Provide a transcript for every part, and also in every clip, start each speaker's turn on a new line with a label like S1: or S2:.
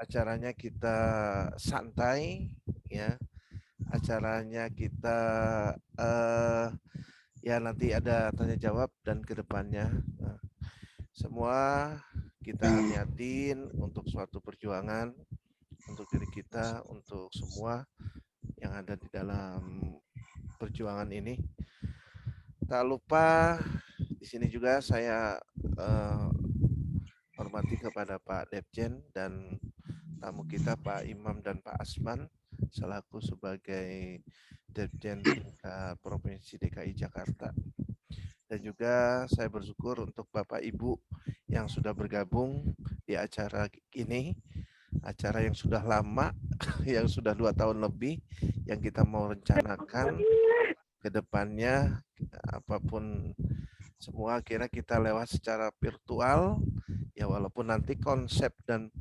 S1: acaranya kita santai, ya. Acaranya kita ya nanti ada tanya jawab dan kedepannya semua kita niatin untuk suatu perjuangan untuk diri kita, untuk semua yang ada di dalam perjuangan ini. Tak lupa di sini juga saya hormati kepada Pak Depjen dan tamu kita Pak Imam dan Pak Asman selaku sebagai Dirjen Provinsi DKI Jakarta. Dan juga saya bersyukur untuk Bapak Ibu yang sudah bergabung di acara ini, acara yang sudah lama, yang sudah 2 tahun lebih, yang kita mau rencanakan ke depannya, apapun semua kira kita lewat secara virtual, ya walaupun nanti konsep dan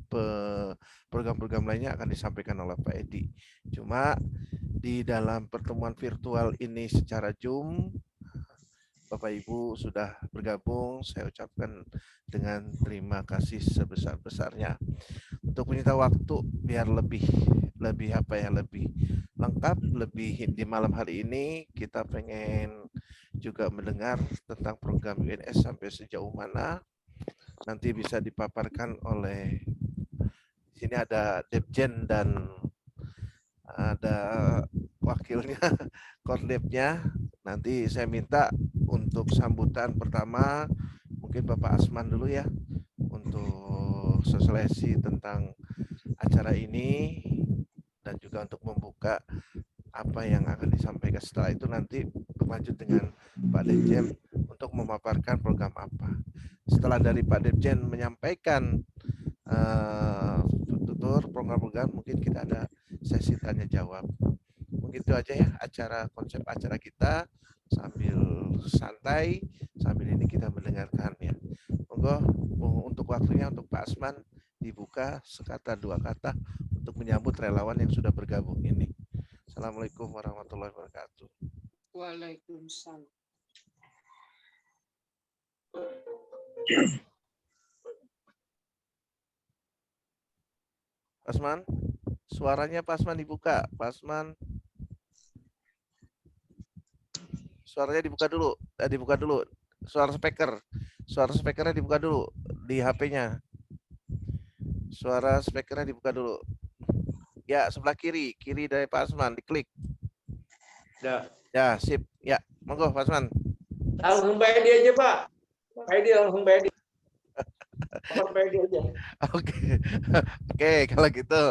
S1: program-program lainnya akan disampaikan oleh Pak Edi. Cuma di dalam pertemuan virtual ini secara Zoom, Bapak Ibu sudah bergabung, saya ucapkan dengan terima kasih sebesar-besarnya. Untuk menyita waktu biar lebih lengkap, lebih di malam hari ini kita pengen juga mendengar tentang program UNS sampai sejauh mana. Nanti bisa dipaparkan oleh di sini ada Depjen dan ada wakilnya, Kordepnya. Nanti saya minta untuk sambutan pertama mungkin Bapak Asman dulu ya untuk sosialisasi tentang acara ini dan juga untuk membuka apa yang akan disampaikan. Setelah itu nanti berlanjut dengan Pak Dirjen untuk memaparkan program apa. Setelah dari Pak Dirjen menyampaikan tutur program-program, mungkin kita ada sesi tanya jawab. Mungkin itu aja ya konsep acara kita, sambil santai, sambil ini kita mendengarkan ya. Monggo untuk waktunya untuk Pak Asman dibuka sekata dua kata untuk menyambut relawan yang sudah bergabung ini. Assalamualaikum warahmatullahi wabarakatuh.
S2: Waalaikumsalam.
S1: Pak Asman, suaranya Pak Asman dibuka. Pak Asman, suaranya dibuka dulu. Dibuka dulu. Suara speakernya dibuka dulu di HP-nya. Suara speakernya dibuka dulu. Ya, sebelah kiri dari Pak Asman, diklik. Ya, sip. Ya, monggo Pak Asman.
S2: Langsung Pak Edi aja, Pak. Pak Edi langsung Pak Edi. Pak Edi aja.
S1: Oke, kalau gitu.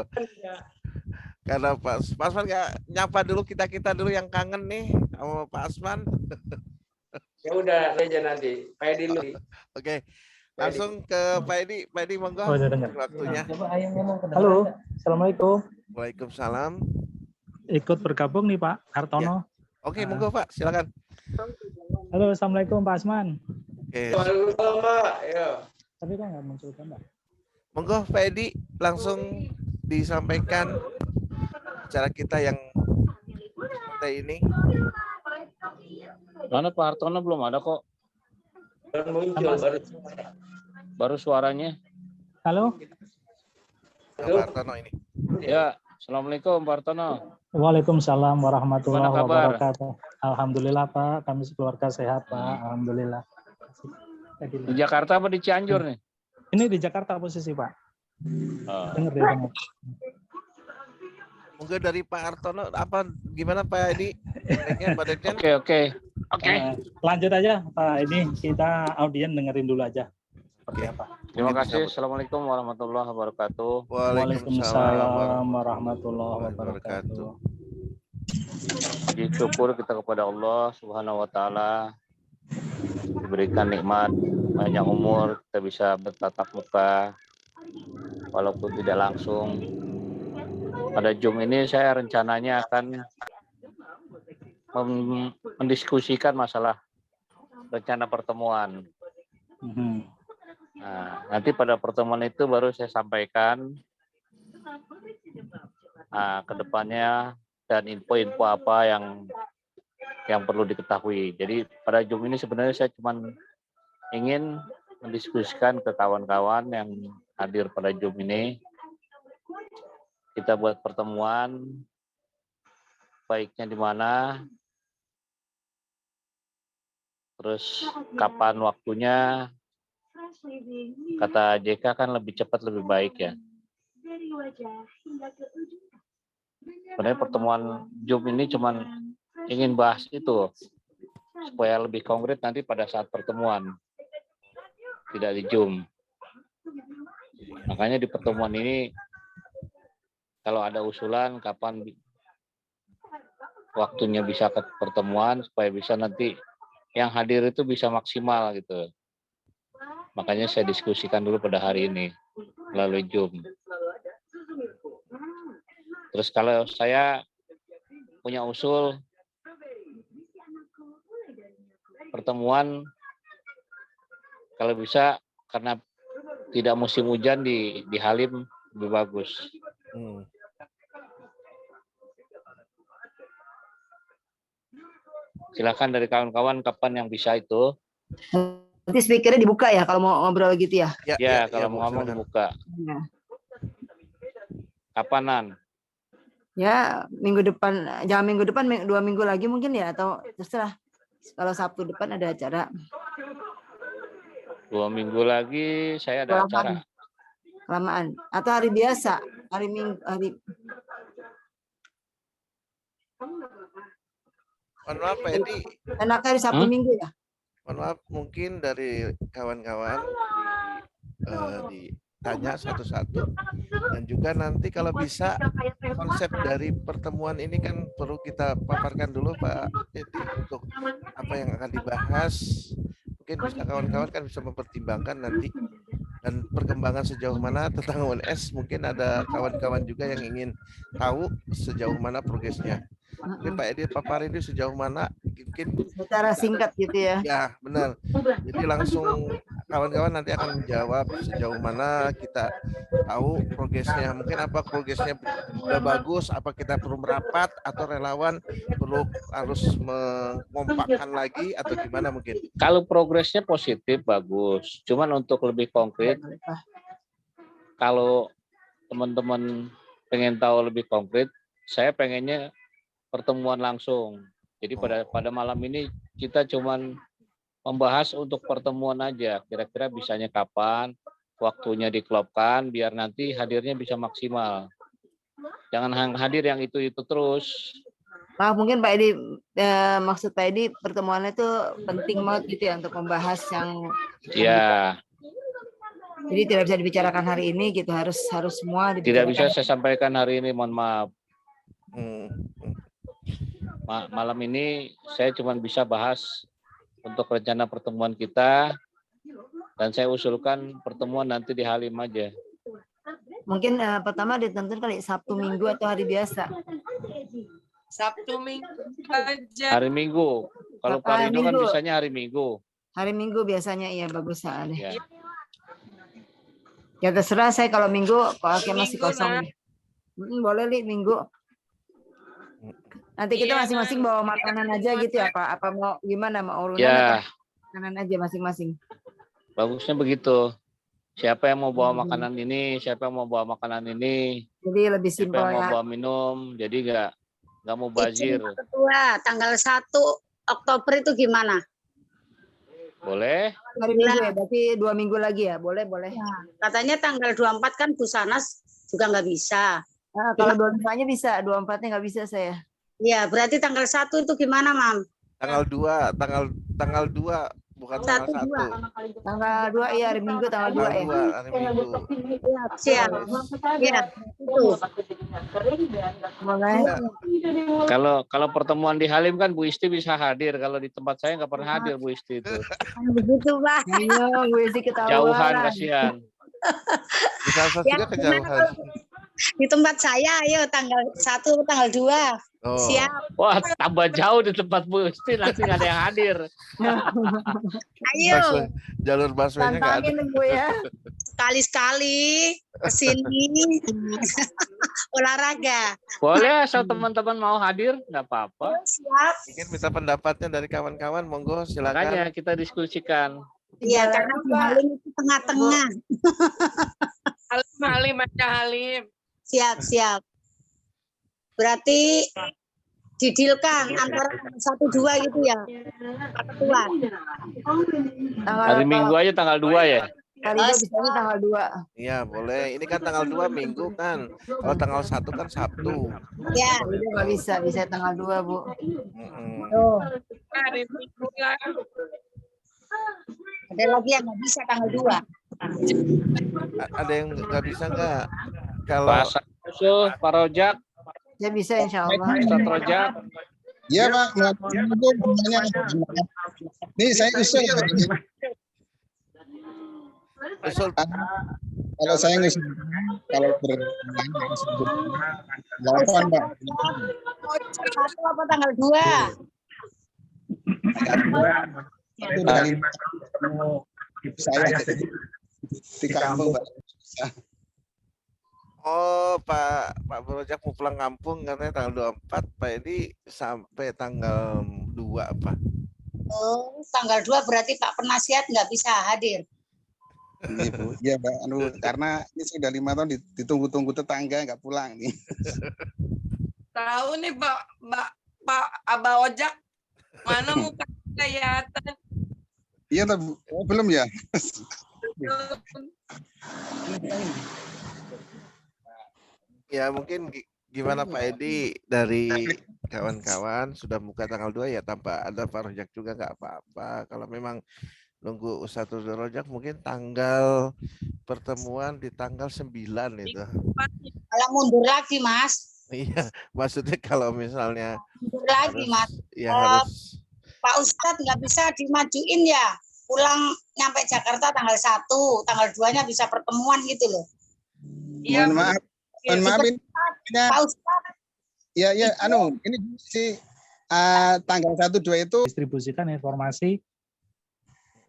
S1: Karena Pak Asman nggak nyapa dulu kita dulu yang kangen nih sama Pak Asman.
S2: Ya udah aja nanti. Pak Edi dulu.
S1: Oke. Langsung ke Pak Edi. Pak Edi monggo. Waktunya.
S3: Halo, Assalamualaikum.
S1: Waalaikumsalam.
S3: Ikut bergabung nih Pak Hartono.
S1: Ya. Oke, monggo Pak, silakan.
S3: Halo, Assalamualaikum Pak Asman.
S1: Oke.
S2: Waalaikumsalam Pak. Ya.
S3: Tapi kok nggak muncul kan Pak?
S1: Monggo Pak Edi langsung disampaikan acara kita yang santai ini.
S4: Mana Pak Hartono belum ada kok.
S2: Muncul
S4: Baru suaranya.
S3: Halo.
S1: Pak Hartono ini.
S4: Ya, Assalamualaikum Pak Hartono.
S3: Waalaikumsalam warahmatullahi wabarakatuh. Alhamdulillah Pak, kami sekeluarga sehat Pak. Alhamdulillah.
S4: Di Jakarta apa di Cianjur nih?
S3: Ini di Jakarta posisi Pak. Dengar di rumah.
S1: Mungkin dari Pak Hartono apa gimana Pak Edi?
S4: Oke.
S3: Lanjut aja Pak, ini kita audien dengerin dulu aja. Oke Pak.
S4: Terima kasih. Assalamualaikum warahmatullahi wabarakatuh.
S3: Waalaikumsalam warahmatullahi wabarakatuh.
S4: Puji syukur kita kepada Allah Subhanahu wa taala diberikan nikmat panjang umur, kita bisa bertatap muka walaupun tidak langsung. Pada Zoom ini saya rencananya akan mendiskusikan masalah rencana pertemuan. Nah, nanti pada pertemuan itu baru saya sampaikan ke depannya dan info-info apa yang perlu diketahui. Jadi pada Zoom ini sebenarnya saya cuma ingin mendiskusikan ke kawan-kawan yang hadir pada Zoom ini kita buat pertemuan, baiknya di mana, terus kapan waktunya. Kata JK kan lebih cepat lebih baik ya. Sebenarnya pertemuan Zoom ini cuman ingin bahas itu supaya lebih konkret nanti pada saat pertemuan, tidak di Zoom. Makanya di pertemuan ini kalau ada usulan kapan waktunya bisa ke pertemuan supaya bisa nanti yang hadir itu bisa maksimal gitu. Makanya saya diskusikan dulu pada hari ini melalui Zoom. Terus kalau saya punya usul pertemuan kalau bisa karena tidak musim hujan di Halim lebih bagus. Silakan dari kawan-kawan kapan yang bisa itu.
S5: Nanti speakernya dibuka ya kalau mau ngobrol gitu ya?
S4: Ya, kalau mau ngomong dibuka.
S5: Ya.
S4: Kapanan?
S5: Ya, minggu depan, jangan minggu depan, 2 minggu lagi mungkin ya, atau terserah. Kalau Sabtu depan ada acara.
S4: 2 minggu lagi saya ada acara.
S5: Kelamaan. Atau hari biasa, hari Minggu, hari.
S1: Mohon maaf Pak Edi.
S5: Enaknya hari Sabtu Minggu ya?
S1: Mohon maaf, mungkin dari kawan-kawan ditanya satu-satu. Dan juga nanti kalau bisa konsep dari pertemuan ini kan perlu kita paparkan dulu Pak Edi untuk apa yang akan dibahas. Mungkin bisa kawan-kawan kan bisa mempertimbangkan nanti dan perkembangan sejauh mana tentang UNS. Mungkin ada kawan-kawan juga yang ingin tahu sejauh mana progresnya. Mungkin Pak Edi paparin itu sejauh mana mungkin
S5: secara singkat gitu ya.
S1: Ya benar. Jadi langsung kawan-kawan nanti akan menjawab sejauh mana kita tahu progresnya. Mungkin apa progresnya sudah bagus, apa kita perlu merapat atau relawan perlu harus mengompakkan lagi atau gimana mungkin.
S4: Kalau progresnya positif bagus. Cuman untuk lebih konkret, kalau teman-teman pengen tahu lebih konkret, saya pengennya pertemuan langsung. Jadi pada malam ini kita cuman membahas untuk pertemuan aja. Kira-kira bisanya kapan, waktunya diklopkan biar nanti hadirnya bisa maksimal. Jangan hadir yang itu terus.
S5: Nah, mungkin Pak Edi, maksud Pak Edi pertemuannya itu penting banget gitu ya untuk membahas yang.
S4: Ya.
S5: Jadi tidak bisa dibicarakan hari ini gitu, harus semua dibicarakan.
S4: Tidak bisa saya sampaikan hari ini, mohon maaf. Malam ini saya cuma bisa bahas untuk rencana pertemuan kita dan saya usulkan pertemuan nanti di Halim aja.
S5: Mungkin pertama ditentukan kali Sabtu Minggu atau hari biasa.
S6: Sabtu Minggu aja.
S4: Hari Minggu. Kalau Pak Rido kan bisanya hari Minggu.
S5: Hari Minggu biasanya iya bagus ada. Ya terserah saya kalau Minggu kalau masih kosong. Boleh Li Minggu. Nanti kita masing-masing bawa makanan aja gitu ya Pak? Apa mau gimana mau urunan?
S4: Ya.
S5: Makanan aja masing-masing.
S4: Bagusnya begitu. Siapa yang mau bawa makanan ini, siapa yang mau bawa makanan ini.
S5: Jadi lebih simpel ya.
S4: Siapa yang mau bawa minum, jadi nggak mau bazir.
S7: Ketua, tanggal 1 Oktober itu gimana?
S4: Boleh.
S5: Hari Minggu ya, berarti 2 minggu lagi ya, boleh. Ya,
S7: katanya tanggal 24 kan Busanas juga nggak bisa.
S5: Nah, kalau 25-nya bisa, 24-nya nggak bisa saya.
S7: Ya, berarti tanggal 1 itu gimana, Mam?
S1: Tanggal 2, tanggal 2 bukan tanggal 1.
S5: Tanggal 2 iya hari Minggu tanggal 2 ya.
S1: Hari Minggu.
S7: Siap. Ya, itu.
S4: Kalau pertemuan di Halim kan Bu Isti bisa hadir. Kalau di tempat saya nggak pernah hadir Bu Isti itu.
S7: Begitu, Pak.
S5: Iya, Bu Isti ketahuan.
S4: Jauhan kasihan.
S1: Bisa juga kejauhan.
S7: Di tempat saya, ayo tanggal 1 tanggal 2.
S1: Oh.
S7: Siap.
S4: Wah, tambah jauh di tempat Bu Isti, nanti nggak ada yang hadir.
S7: Ayo.
S1: Jalur busway-nya nggak ada.
S5: Bu ya.
S7: Sekali-sekali kesini olahraga.
S4: Boleh, asal teman-teman mau hadir, nggak apa-apa.
S7: Siap.
S1: Mungkin minta pendapatnya dari kawan-kawan, monggo silakan.
S4: Makanya kita diskusikan.
S7: Iya, karena di Halim itu tengah-tengah.
S6: Halim aja Halim.
S7: Siap. Berarti didilkan antara 1-2 gitu ya, Pak Ketua.
S4: Hari Minggu aja tanggal 2 ya.
S5: Kali bisanya tanggal 2.
S1: Iya, boleh. Ini kan tanggal 2 Minggu kan. Kalau tanggal 1 kan Sabtu.
S7: Ya,
S5: Itu nggak bisa tanggal 2, Bu.
S7: tuh.
S6: Hari Minggu lah.
S7: Ada lagi yang nggak bisa tanggal 2.
S1: Ada yang nggak bisa nggak? Kalau
S4: Pak Usul, Pak Rojak,
S5: Ya bisa insya Allah.
S4: Ustadz Rojak.
S8: Iya Pak, nih saya usul.
S1: usul
S8: Kalau saya ngusul, kalau berdelapan Pak.
S7: Satu apa tanggal 2?
S8: Itu dari saya di kampung Pak.
S1: Oh, Pak Projak mau pulang kampung katanya tanggal 24, Pak Edi sampai tanggal 2 apa?
S7: Oh, tanggal 2 berarti Pak Penasihat nggak bisa hadir.
S8: Ibu, iya Mbak. Karena ini sudah 5 tahun ditunggu-tunggu tetangga nggak pulang nih.
S6: Tahu nih Pak Abah Ojak. Mana muka kelihatan.
S8: Iya Bu. Oh, belum ya?
S1: Ya mungkin gimana Pak Edi dari kawan-kawan sudah buka tanggal 2 ya tanpa ada Pak Rojak juga nggak apa-apa. Kalau memang nunggu Ustadz Rojak mungkin tanggal pertemuan di tanggal 9 itu.
S7: Kalau mundur lagi Mas.
S1: Iya, maksudnya kalau misalnya
S7: Mundur lagi Mas.
S1: Ya harus
S7: Pak Ustadz nggak bisa dimajuin ya. Pulang nyampe Jakarta tanggal 1, tanggal 2-nya bisa pertemuan gitu loh.
S6: Iya,
S8: Mohon maaf. Mohon maaf ini.
S7: Pak Ustadz.
S8: Ya, ini si tanggal 1-2 itu
S3: Distribusikan informasi,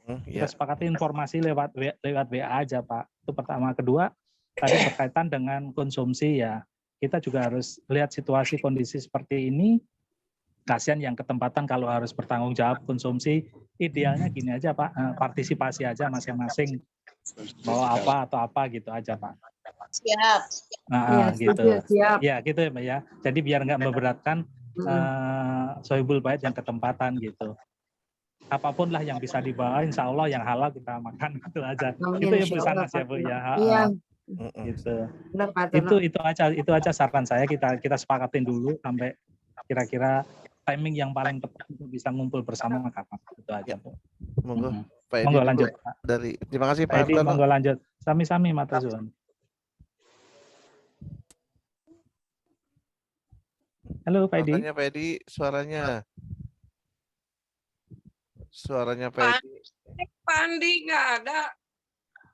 S1: ya.
S3: kita sepakati informasi lewat WA aja Pak. Itu pertama. Kedua, tadi berkaitan dengan konsumsi ya. Kita juga harus lihat situasi kondisi seperti ini. Kasihan yang ketempatan kalau harus bertanggung jawab konsumsi. Idealnya gini aja Pak, partisipasi aja masing-masing. Bawa apa atau apa gitu aja Pak.
S7: Siap.
S3: Nah,
S5: Ya,
S3: gitu.
S5: siap.
S3: Ya gitu ya Mbak ya. Jadi biar nggak memberatkan sohibul bait yang ketempatan gitu. Apapun lah yang bisa dibawa, insya Allah yang halal kita makan gitu aja.
S5: Amin,
S3: Itu ya
S5: insya
S3: Bu
S5: Allah,
S3: Sanas ya Bu ya.
S5: Iya,
S3: Gitu.
S5: benar Pak Tono.
S3: Itu aja saran saya, kita sepakatin dulu sampai kira-kira timing yang paling tepat untuk bisa ngumpul bersama kapan. Itu aja Bu.
S1: Monggo Pak Edi
S3: Monggo
S1: dulu
S3: lanjut Pak.
S1: terima kasih Pak
S3: Pak Edi,
S1: Hartono.
S3: monggo lanjut. Sami-sami matur suwun. Halo Pak Edi.
S1: Makanya Pak Edi suaranya Pak Edi.
S6: Pandi nggak ada.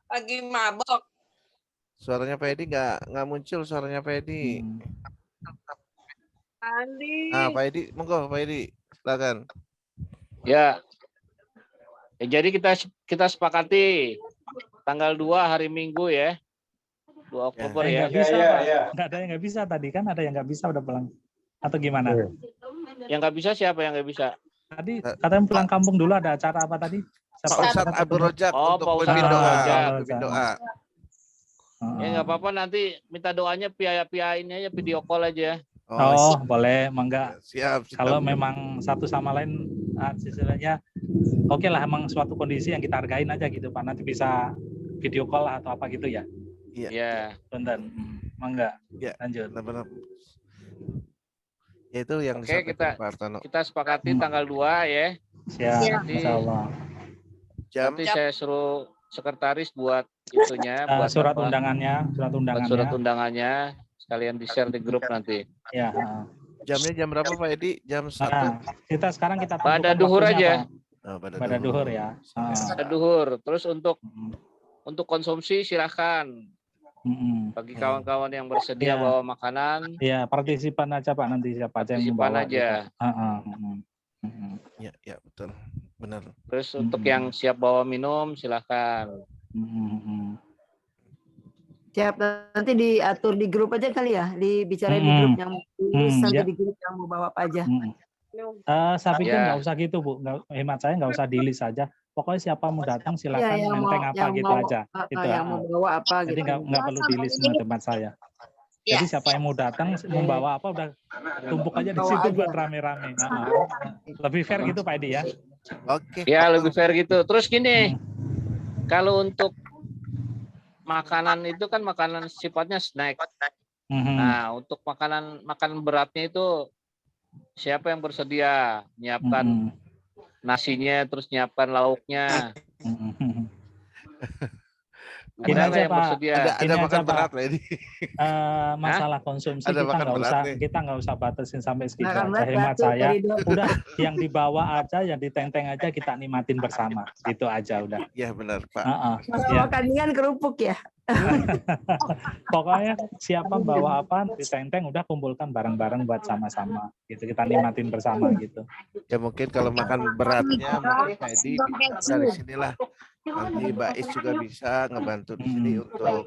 S6: Lagi mabok.
S1: Suaranya Pak Edi nggak muncul suaranya Pak Edi.
S6: Pandi.
S1: Nah, Pak Edi, monggo Pak Edi, silakan.
S4: Ya. Jadi kita sepakati tanggal 2 hari Minggu ya. 2 Oktober ya.
S3: Nggak bisa Pak. Nggak ada yang nggak bisa tadi kan, ada yang nggak bisa udah pulang. Atau gimana?
S4: Yang nggak bisa siapa yang nggak bisa?
S3: Tadi katanya pulang kampung dulu, ada acara apa tadi?
S1: Pak Ustadz Abdul Rojak
S4: Oh,
S1: untuk
S4: Pak
S1: pimpin
S4: Ustadz
S1: doa.
S4: Rojak.
S1: Pimpin doa.
S4: Ya nggak apa-apa, nanti minta doanya via ini aja, video call aja.
S3: Oh, boleh, mangga.
S1: Siap.
S3: Kalau memang satu sama lain istilahnya oke lah, emang suatu kondisi yang kita hargain aja gitu Pak. Nanti bisa video call atau apa gitu ya.
S4: Iya.
S3: Bentar. Mangga.
S1: Ya,
S3: lanjut.
S1: Benar-benar. Itu yang
S4: Oke,
S1: disampaikan Pak Hartono.
S4: kita sepakati tanggal 2 ya.
S3: Siap, insyaallah.
S4: Nanti saya suruh sekretaris buat itunya, buat
S3: surat
S4: apa?
S3: undangannya,
S4: Surat undangannya sekalian di-share di grup nanti.
S3: Ya.
S1: Jamnya jam berapa Pak Edi? Jam 1.
S3: Nah, kita sekarang kita
S4: Pada
S3: tentukan
S4: duhur
S3: waktunya,
S4: aja.
S3: Pak.
S1: Oh,
S3: Pada duhur ya.
S4: Pada duhur. Terus untuk konsumsi silahkan. Bagi kawan-kawan yang bersedia
S3: Ya.
S4: bawa makanan.
S3: Ya, partisipan aja Pak, nanti siapa aja yang
S4: Partisipan
S3: membawa.
S4: aja.
S1: Ya, betul. Benar.
S4: Terus untuk yang siap bawa minum silahkan.
S5: Siap, nanti diatur di grup aja kali ya, dibicarain di grup yang nanti
S3: ya.
S5: di grup yang mau bawa apa aja.
S3: Saya pikir
S4: Ya.
S3: nggak usah gitu Bu, hemat saya nggak usah di list aja. Pokoknya siapa mau datang silakan,
S5: yang
S3: menteng
S5: mau-
S3: apa
S5: yang
S3: gitu
S5: mau-
S3: aja. Itu
S5: yang mau bawa apa
S3: jadi
S5: gitu.
S3: nggak perlu di list menurut hemat saya. Jadi
S7: Iya,
S3: siapa yang mau datang membawa apa udah tumpuk aja di
S5: Bawa
S3: situ
S5: aja.
S3: buat rame-rame. Lebih fair gitu Pak Edi ya.
S1: Oke.
S4: Ya lebih fair gitu. Terus gini,
S3: Hmm.
S4: kalau untuk makanan itu kan makanan sifatnya snack.
S3: Mhm.
S4: Nah, untuk makanan beratnya itu siapa yang bersedia nyiapkan
S3: Mhm.
S4: nasinya, terus nyiapkan lauknya?
S3: Mhm.
S1: Gini
S3: Ini
S4: Ada nggak
S3: aja
S4: yang
S3: Pak.
S4: bersedia?
S1: ada
S3: Ini
S1: makan
S3: aja Pak.
S1: berat Pak Edi.
S3: Masalah konsumsi
S1: Ada
S3: kita
S1: makan
S3: nggak
S1: berat
S3: usah
S1: nih.
S3: batasin sampai segitu
S5: Makan
S3: aja.
S5: berat
S3: Hemat
S5: satu
S3: saya.
S5: dari 2.
S3: Udah yang dibawa aja, yang ditenteng aja kita nikmatin bersama. Gitu aja udah.
S1: Ya benar Pak.
S5: Kalau
S3: Ya.
S5: makan kan kerupuk ya.
S3: Pokoknya siapa bawa apa ditenteng udah kumpulkan bareng-bareng buat sama-sama. Gitu kita nikmatin bersama gitu.
S1: Ya mungkin kalau makan beratnya mungkin Pak Edi dari sinilah nanti Mbak Is juga bisa ngebantu di sini untuk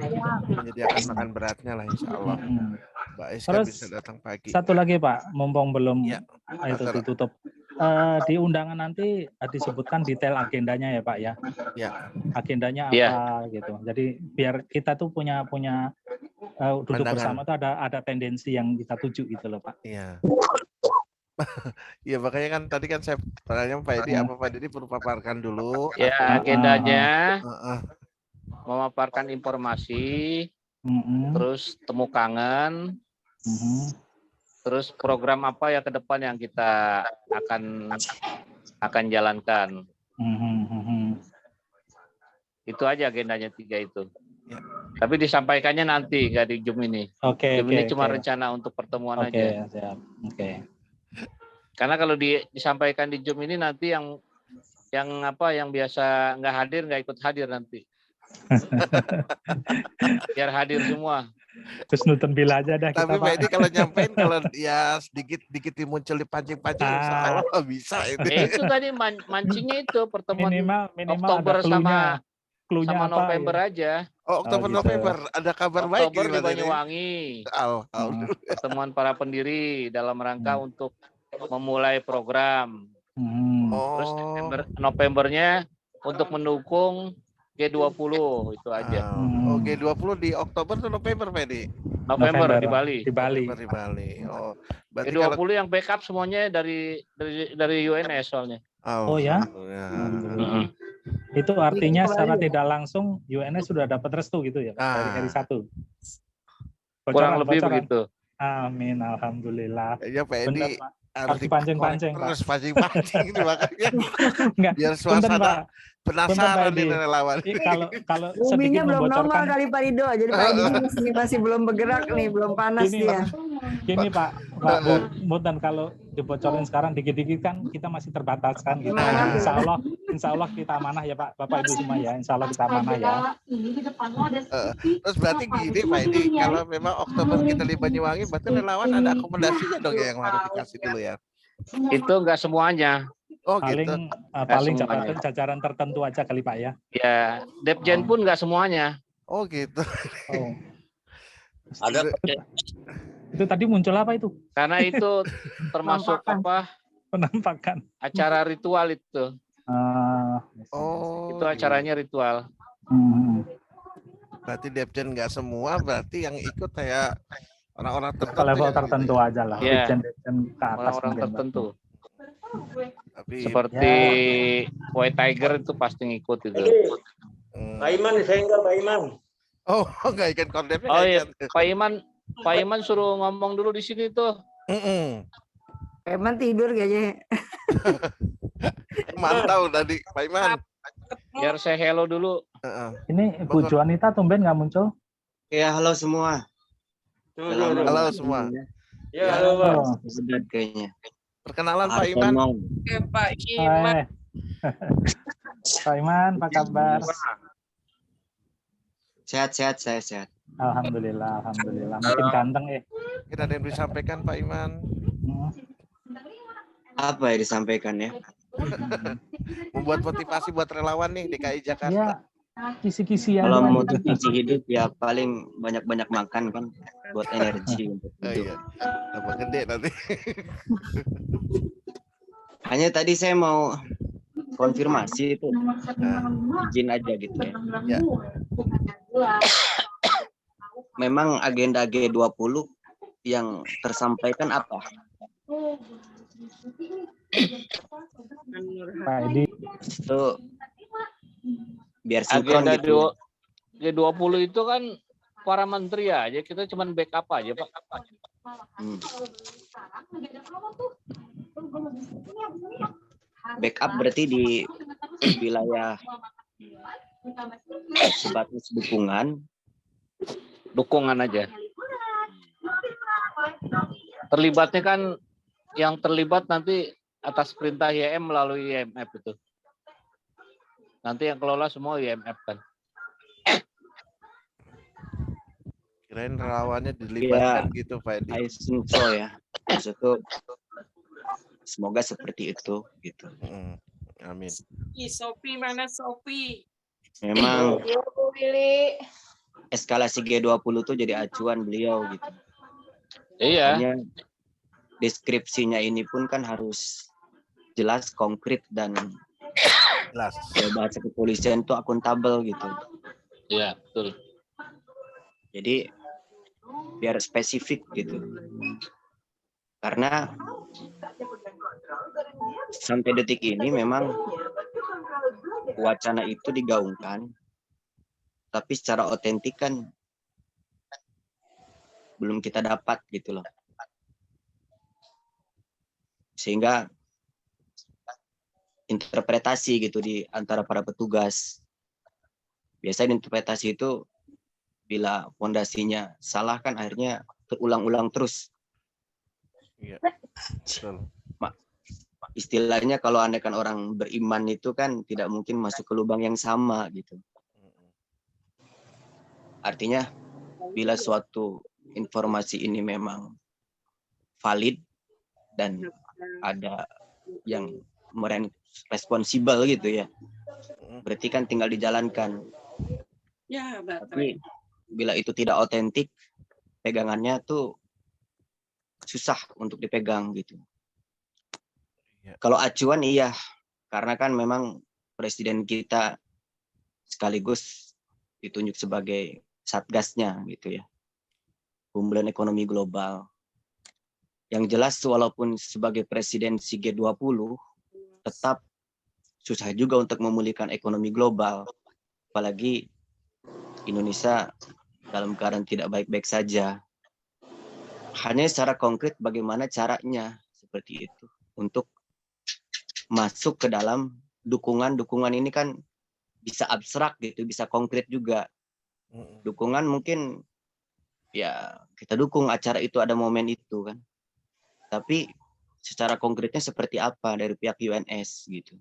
S1: menyediakan makan beratnya lah insya Allah.
S3: Mm-mm.
S1: Mbak Is kan
S3: Terus
S1: bisa datang pagi.
S3: satu lagi Pak, mumpung belum
S1: Ya,
S3: itu
S1: masalah.
S3: ditutup. Di undangan nanti disebutkan detail agendanya ya Pak ya.
S1: Ya,
S3: Agendanya
S4: Iya.
S3: apa gitu. Jadi biar kita tuh punya duduk
S1: Pandangan.
S3: bersama tuh ada tendensi yang kita tuju gitu loh Pak.
S1: iya. Ya makanya kan tadi kan saya tanya Pak Edi apa Pak Edi perlu paparkan dulu.
S4: Ya, agendanya
S1: Heeh.
S4: memaparkan informasi,
S3: Mm-mm.
S4: terus temu kangen,
S3: Mhm.
S4: terus program apa ya ke depan yang kita akan jalankan.
S3: Mhm.
S4: Itu aja agendanya 3 itu.
S1: Ya.
S4: Tapi disampaikannya nanti, nggak di Zoom ini.
S3: Oke.
S4: Zoom ini cuma rencana untuk pertemuan
S3: Oke,
S4: aja.
S3: siap. Oke.
S4: Karena kalau disampaikan di Zoom ini nanti yang biasa nggak hadir nggak ikut hadir nanti. Biar hadir semua.
S3: Terus nonton bila aja dah
S1: Tapi
S3: kita
S1: Pak
S3: Pak.
S1: Edi kalau nyampein kalau ya sedikit muncul dipancing-pancing insya Allah bisa itu.
S4: Itu tadi mancingnya itu pertemuan
S3: Minimal
S4: Oktober
S3: ada cluenya
S4: sama
S3: apa,
S4: November
S3: ya.
S4: aja.
S1: Oh, Oktober
S3: gitu.
S1: November ada kabar baik
S4: Oktober
S1: ini,
S4: di
S1: Mas Edi.
S4: Banyuwangi.
S1: Alhamdulillah.
S4: Pertemuan para pendiri dalam rangka untuk memulai program. Terus Novembernya untuk mendukung G20 itu aja.
S1: Oh, G20 di Oktober atau November, Pak Edi?
S4: November di Bali.
S3: Di Bali.
S1: November di Bali. Oh, berarti
S4: G20
S1: kalau
S4: yang backup semuanya dari UNS soalnya.
S3: Oh ya? Itu artinya secara tidak langsung UNS sudah dapat restu gitu ya dari satu.
S4: Kurang lebih begitu.
S3: Amin, alhamdulillah.
S1: Ya Pak Edi
S3: Benar, Pak. Harus dipancing-pancing, Pak.
S1: Terus pancing-pancing ini makanya.
S3: Enggak.
S1: Biar suasana penasaran
S3: Punten,
S1: ini relawan.
S3: Kalau
S5: Buminya
S3: sedikit
S5: belum normal
S3: membocorkan
S5: kali Pak Rido, jadi Pak Edi masih belum bergerak nih, belum panas
S3: Gini,
S5: dia.
S3: Gini Pak Mutan, kalau dibocorin sekarang dikit-dikit kan kita masih terbatas kan gitu. Insya Allah kita amanah ya Pak, Bapak Ibu semua ya. Insya Allah kita amanah ya.
S1: Terus berarti gini Pak Edi, kalau memang Oktober kita di Banyuwangi, berarti relawan ada akomodasinya dong ya yang harus dikasih dulu ya.
S4: Itu enggak semuanya.
S1: Oh
S3: paling
S1: gitu.
S3: paling jajaran tertentu aja kali Pak ya.
S4: Ya, Depjen pun enggak semuanya.
S1: Oh gitu.
S3: Oh.
S4: Ada
S3: Itu tadi muncul apa itu?
S4: karena itu termasuk
S3: Penampakan.
S4: acara ritual itu.
S1: Oh.
S4: Itu acaranya ritual.
S1: Berarti Depjen nggak semua, berarti yang ikut kayak orang-orang tertentu.
S3: Level
S1: ya,
S3: tertentu
S1: gitu.
S3: aja lah.
S4: Ya.
S3: Depjen ke atas
S4: Orang-orang
S3: mungkin,
S4: tertentu.
S1: Tapi
S4: Seperti White Tiger itu pasti ngikut itu.
S2: Pak Iman disenggol Pak Iman.
S1: Oh, nggak ikut kondepnya.
S4: Oh iya, Pak Iman suruh ngomong dulu di sini tuh.
S5: Iman tidur kayaknya.
S1: Mantau tadi Pak Iman.
S4: Biar saya hello dulu.
S3: Ini Bu Juanita tumben nggak muncul?
S9: Ya, halo semua.
S1: Halo semua.
S2: Ya, halo Pak.
S9: Sudah kayaknya.
S1: Perkenalan Pak Iman.
S6: Oke, Pak Iman.
S3: Pak Iman, apa kabar?
S9: Sehat-sehat, saya sehat.
S3: Alhamdulillah. Makin ganteng ya.
S1: Kita ada yang disampaikan Pak Iman.
S9: Apa ya disampaikan ya?
S1: Membuat motivasi buat relawan nih DKI Jakarta.
S3: Ya, kisi-kisi aja.
S9: Kalau motivasi hidup ya paling banyak-banyak makan kan buat energi untuk hidup.
S1: Iya. Tambah gede nanti.
S9: Hanya tadi saya mau konfirmasi itu. Izin aja gitu ya.
S1: Ya.
S9: memang agenda G20 yang tersampaikan apa?
S3: Pak Edi.
S9: Itu biar sinkron
S4: Agenda
S9: gitu.
S4: G20 itu kan para menteri aja, kita cuman backup aja, Pak.
S9: Backup berarti di wilayah sebatas dukungan
S4: aja. Terlibatnya kan yang terlibat nanti atas perintah IM melalui IMF itu. Nanti yang kelola semua IMF kan.
S1: Kirain relawannya dilibatkan
S9: Ya,
S1: gitu Pak Edi.
S9: I think so ya. Maksudku semoga seperti itu gitu.
S1: Amin.
S6: Sophie mana Sophie?
S9: Memang eskalasi G20 tuh jadi acuan beliau gitu.
S4: Iya.
S9: Hanya deskripsinya ini pun kan harus jelas, konkret, dan
S1: jelas.
S9: Bahasa kepolisian itu akuntabel gitu.
S4: Iya, betul.
S9: Jadi biar spesifik gitu. Karena sampai detik ini memang wacana itu digaungkan, tapi secara otentik kan belum kita dapat gitu loh. Sehingga interpretasi gitu di antara para petugas. Biasanya interpretasi itu bila fondasinya salah kan akhirnya terulang-ulang terus.
S1: Iya. Betul.
S9: Istilahnya kalau andaikan orang beriman itu kan tidak mungkin masuk ke lubang yang sama gitu. Artinya bila suatu informasi ini memang valid dan ada yang responsibel gitu ya, berarti kan tinggal dijalankan.
S6: Ya,
S9: tapi bila itu tidak otentik, pegangannya tuh susah untuk dipegang gitu. Kalau acuan iya, karena kan memang presiden kita sekaligus ditunjuk sebagai satgasnya gitu ya, pemulihan ekonomi global. Yang jelas walaupun sebagai presidensi G20 tetap susah juga untuk memulihkan ekonomi global, apalagi Indonesia dalam keadaan tidak baik-baik saja. Hanya secara konkret bagaimana caranya seperti itu untuk masuk ke dalam dukungan ini kan bisa abstrak gitu, bisa konkret juga. Dukungan mungkin ya kita dukung acara itu, ada momen itu kan. Tapi secara konkretnya seperti apa dari pihak UNS gitu.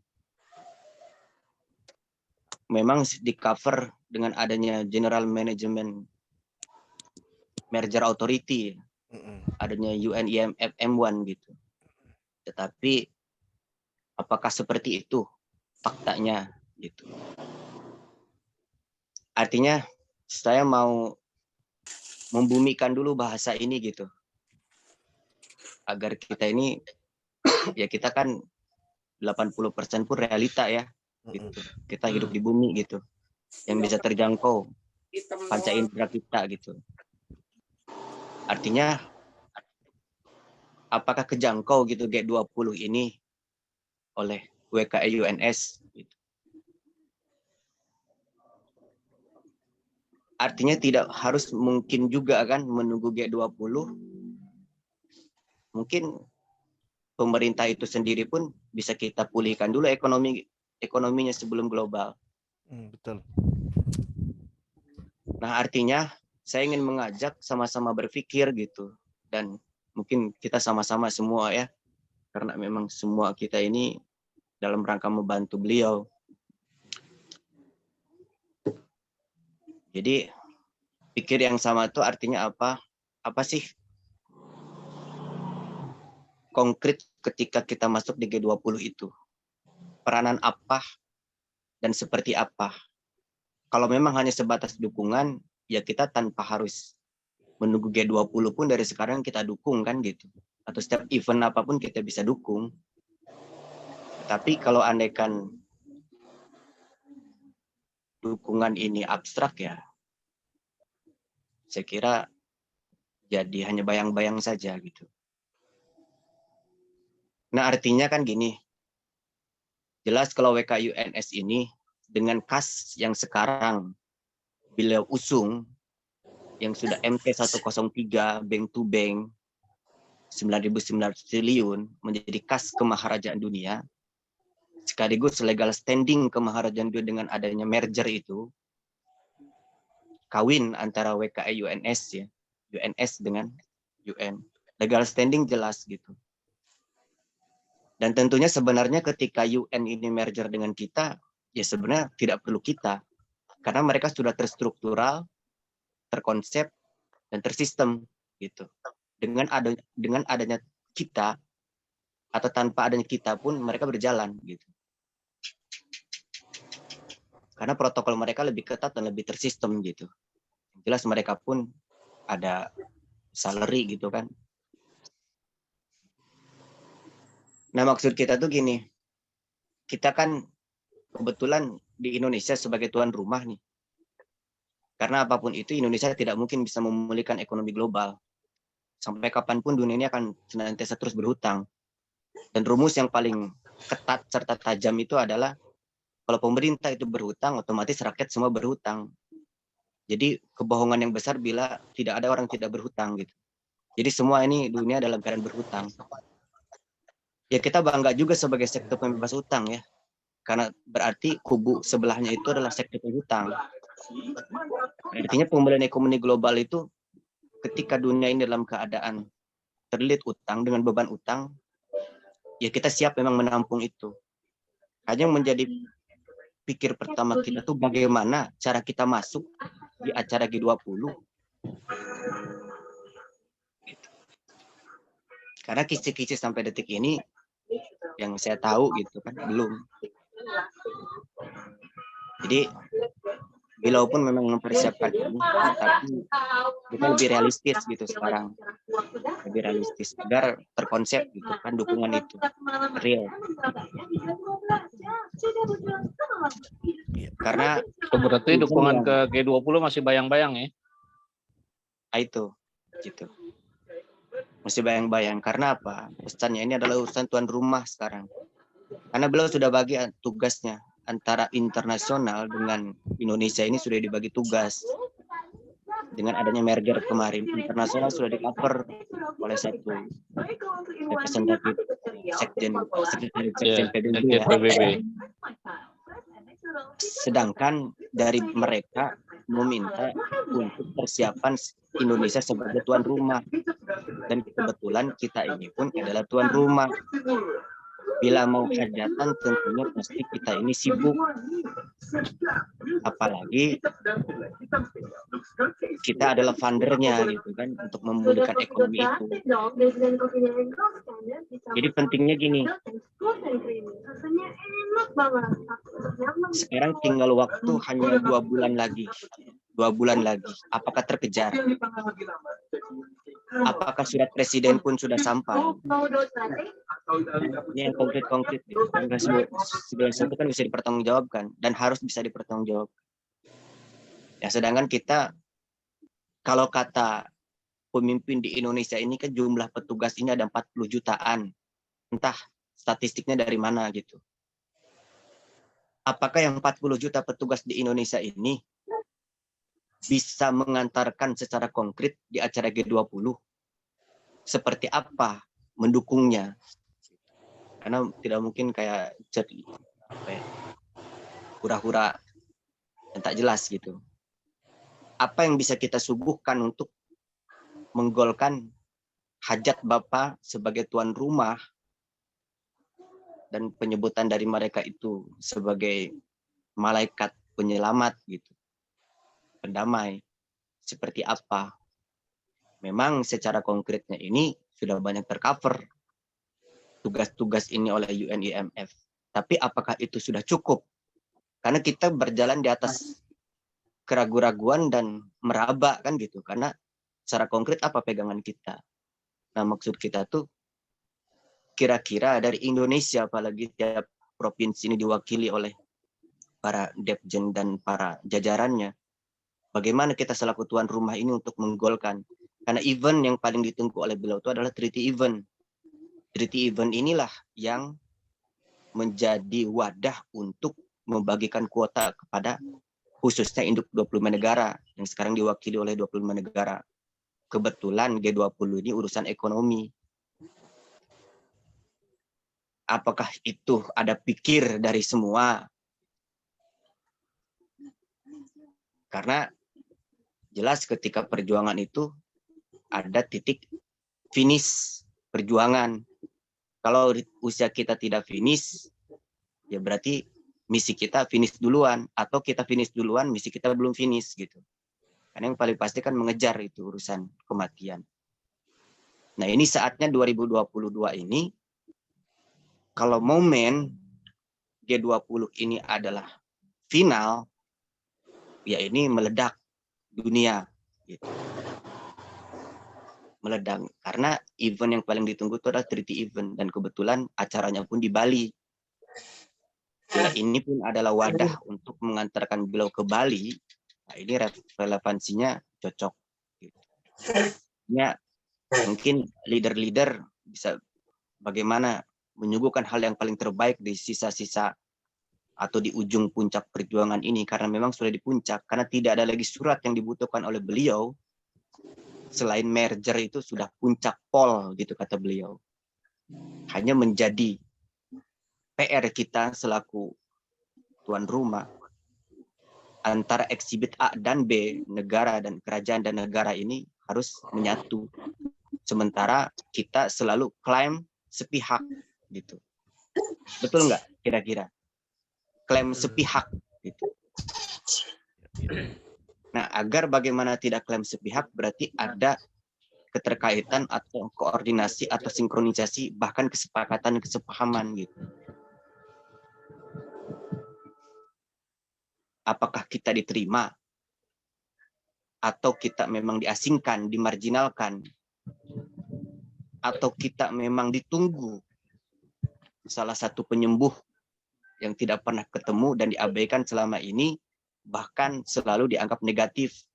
S9: Memang di cover dengan adanya General Management Merger Authority, adanya UNIMF M1 gitu. Tetapi apakah seperti itu faktanya gitu. Artinya saya mau membumikan dulu bahasa ini gitu. Agar kita ini ya kita kan 80% pun realita ya. Gitu. Kita hidup di bumi gitu. Yang bisa terjangkau panca indera kita gitu. Artinya apakah kejangkau gitu G20 ini oleh WKI UNS gitu. Artinya tidak harus mungkin juga kan menunggu G20. Mungkin pemerintah itu sendiri pun bisa kita pulihkan dulu ekonominya sebelum global.
S1: Betul.
S9: Nah, artinya saya ingin mengajak sama-sama berpikir gitu, dan mungkin kita sama-sama semua ya, karena memang semua kita ini dalam rangka membantu beliau. Jadi pikir yang sama itu artinya apa? Apa sih konkret ketika kita masuk di G20 itu? Peranan apa dan seperti apa? Kalau memang hanya sebatas dukungan, ya kita tanpa harus menunggu G20 pun dari sekarang kita dukung kan gitu. Atau setiap event apapun kita bisa dukung. Tapi kalau andaikan dukungan ini abstrak ya, saya kira jadi hanya bayang-bayang saja gitu. Nah, artinya kan gini, jelas kalau WKUNS ini dengan kas yang sekarang beliau usung, yang sudah MT 103 bank to bank 9.900 triliun menjadi kas kemaharajaan dunia, sekaligus legal standing kemaharajaan dunia dengan adanya merger itu, kawin antara WKI UNS ya, UNS dengan UN, legal standing jelas gitu. Dan tentunya sebenarnya ketika UN ini merger dengan kita, ya sebenarnya tidak perlu kita, karena mereka sudah terstruktural, terkonsep, dan tersistem gitu. Dengan adanya kita atau tanpa adanya kita pun mereka berjalan gitu. Karena protokol mereka lebih ketat dan lebih tersistem gitu. Jelas mereka pun ada salary gitu kan. Nah, maksud kita tuh gini, kita kan kebetulan di Indonesia sebagai tuan rumah nih. Karena apapun itu Indonesia tidak mungkin bisa memulihkan ekonomi global. Sampai kapanpun dunia ini akan senantiasa terus berhutang. Dan rumus yang paling ketat serta tajam itu adalah kalau pemerintah itu berhutang, otomatis rakyat semua berhutang. Jadi kebohongan yang besar bila tidak ada orang tidak berhutang gitu. Jadi semua ini dunia dalam keadaan berhutang. Ya kita bangga juga sebagai sektor pembebas hutang ya. Karena berarti kubu sebelahnya itu adalah sektor penghutang. Artinya pemulihan ekonomi global itu ketika dunia ini dalam keadaan terlilit utang dengan beban utang, ya kita siap memang menampung itu. Hanya menjadi pikir pertama kita tuh bagaimana cara kita masuk di acara G20. Karena kisi-kisi sampai detik ini yang saya tahu gitu kan belum. Jadi bilaupun memang mempersiapkan ini, tapi kita lebih realistis gitu sekarang, lebih realistis agar terkonsep gitu kan dukungan itu real. Karena
S4: berarti dukungan ke G20 masih bayang-bayang ya?
S9: Itu gitu. Masih bayang-bayang. Karena apa? Pesannya ini adalah urusan tuan rumah sekarang. Karena beliau sudah bagi tugasnya antara internasional dengan Indonesia ini sudah dibagi tugas. Dengan adanya merger kemarin, internasional sudah di-cover oleh satu representatif sekjen PBB. Sedangkan dari mereka meminta untuk persiapan Indonesia sebagai tuan rumah. Dan kebetulan kita ini pun adalah tuan rumah. Bila mau hajatan tentunya pasti kita ini sibuk. Apalagi kita adalah fundernya gitu kan untuk memulihkan ekonomi itu. Jadi pentingnya gini. Sekarang tinggal waktu hanya 2 bulan lagi. 2 bulan lagi. Apakah terkejar? Apakah surat presiden pun sudah sampai? Ini yang konkret-konkret. Segala sesuatu kan bisa dipertanggungjawabkan dan harus bisa dipertanggungjawabkan. Ya, sedangkan kita, kalau kata pemimpin di Indonesia ini kan jumlah petugas ini ada 40 jutaan. Entah statistiknya dari mana gitu. Apakah yang 40 juta petugas di Indonesia ini bisa mengantarkan secara konkret di acara G20? Seperti apa mendukungnya? Karena tidak mungkin kayak hura-hura yang tak jelas gitu. Apa yang bisa kita suguhkan untuk menggolkan hajat Bapak sebagai tuan rumah dan penyebutan dari mereka itu sebagai malaikat penyelamat gitu, pendamai, seperti apa? Memang secara konkretnya ini sudah banyak tercover tugas-tugas ini oleh UNIMF. Tapi apakah itu sudah cukup? Karena kita berjalan di atas keraguan-raguan dan meraba kan gitu. Karena secara konkret apa pegangan kita? Nah, maksud kita tuh kira-kira dari Indonesia, apalagi tiap provinsi ini diwakili oleh para Depjen dan para jajarannya, bagaimana kita selaku tuan rumah ini untuk menggolkan. Karena event yang paling ditunggu oleh beliau itu adalah treaty event. Treaty event inilah yang menjadi wadah untuk membagikan kuota kepada khususnya induk 25 negara yang sekarang diwakili oleh 25 negara. Kebetulan G20 ini urusan ekonomi. Apakah itu ada pikir dari semua? Karena jelas ketika perjuangan itu ada titik finish perjuangan. Kalau usia kita tidak finish, ya berarti misi kita finish duluan, atau kita finish duluan, misi kita belum finish gitu. Karena yang paling pasti kan mengejar itu urusan kematian. Nah ini saatnya 2022 ini, kalau momen G20 ini adalah final, ya ini meledak dunia gitu. Meledak karena event yang paling ditunggu itu adalah treaty event, dan kebetulan acaranya pun di Bali. Nah, ini pun adalah wadah untuk mengantarkan beliau ke Bali. Nah, ini relevansinya cocok. Ya, mungkin leader-leader bisa bagaimana menyuguhkan hal yang paling terbaik di sisa-sisa atau di ujung puncak perjuangan ini, karena memang sudah di puncak, karena tidak ada lagi surat yang dibutuhkan oleh beliau. Selain merger itu sudah puncak pol gitu kata beliau. Hanya menjadi PR kita selaku tuan rumah antara eksibit A dan B, negara dan kerajaan dan negara ini harus menyatu. Sementara kita selalu klaim sepihak gitu. Betul nggak kira-kira? Klaim sepihak gitu. Nah, agar bagaimana tidak klaim sepihak, berarti ada keterkaitan atau koordinasi atau sinkronisasi, bahkan kesepakatan dan kesepahaman gitu. Apakah kita diterima atau kita memang diasingkan, dimarginalkan, atau kita memang ditunggu salah satu penyembuh yang tidak pernah ketemu dan diabaikan selama ini, bahkan selalu dianggap negatif.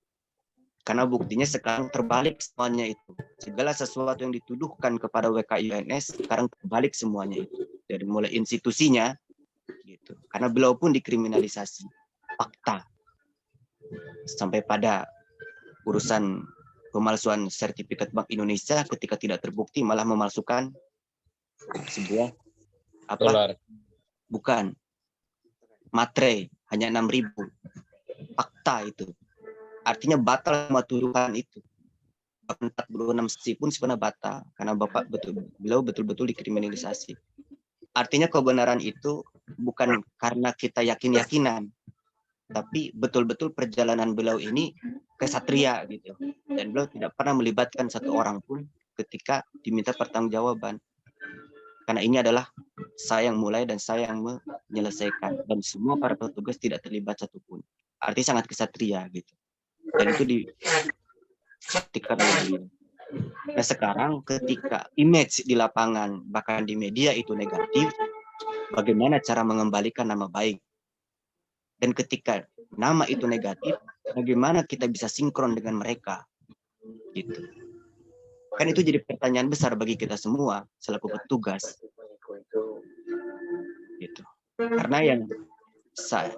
S9: Karena buktinya sekarang terbalik semuanya itu. Segala sesuatu yang dituduhkan kepada WKIUNS sekarang terbalik semuanya itu. Dari mulai institusinya, gitu. Karena beliau pun dikriminalisasi. Fakta. Sampai pada urusan pemalsuan sertifikat Bank Indonesia ketika tidak terbukti malah memalsukan sebuah apa?
S2: Dolar.
S9: Bukan. Materai hanya 6.000. Fakta itu. Artinya batal sama tuduhan itu. 46 pun sebenarnya batal karena beliau betul-betul dikriminalisasi. Artinya kebenaran itu bukan karena kita yakin-yakinan, tapi betul-betul perjalanan beliau ini kesatria gitu. Dan beliau tidak pernah melibatkan satu orang pun ketika diminta pertanggungjawaban. Karena ini adalah saya yang mulai dan saya yang menyelesaikan, dan semua para petugas tidak terlibat satupun. Artinya sangat kesatria gitu. Dan itu dibuktikan oleh beliau. Nah sekarang ketika image di lapangan bahkan di media itu negatif, bagaimana cara mengembalikan nama baik? Dan ketika nama itu negatif, bagaimana kita bisa sinkron dengan mereka? Gitu. Kan itu jadi pertanyaan besar bagi kita semua selaku petugas. Gitu. Karena yang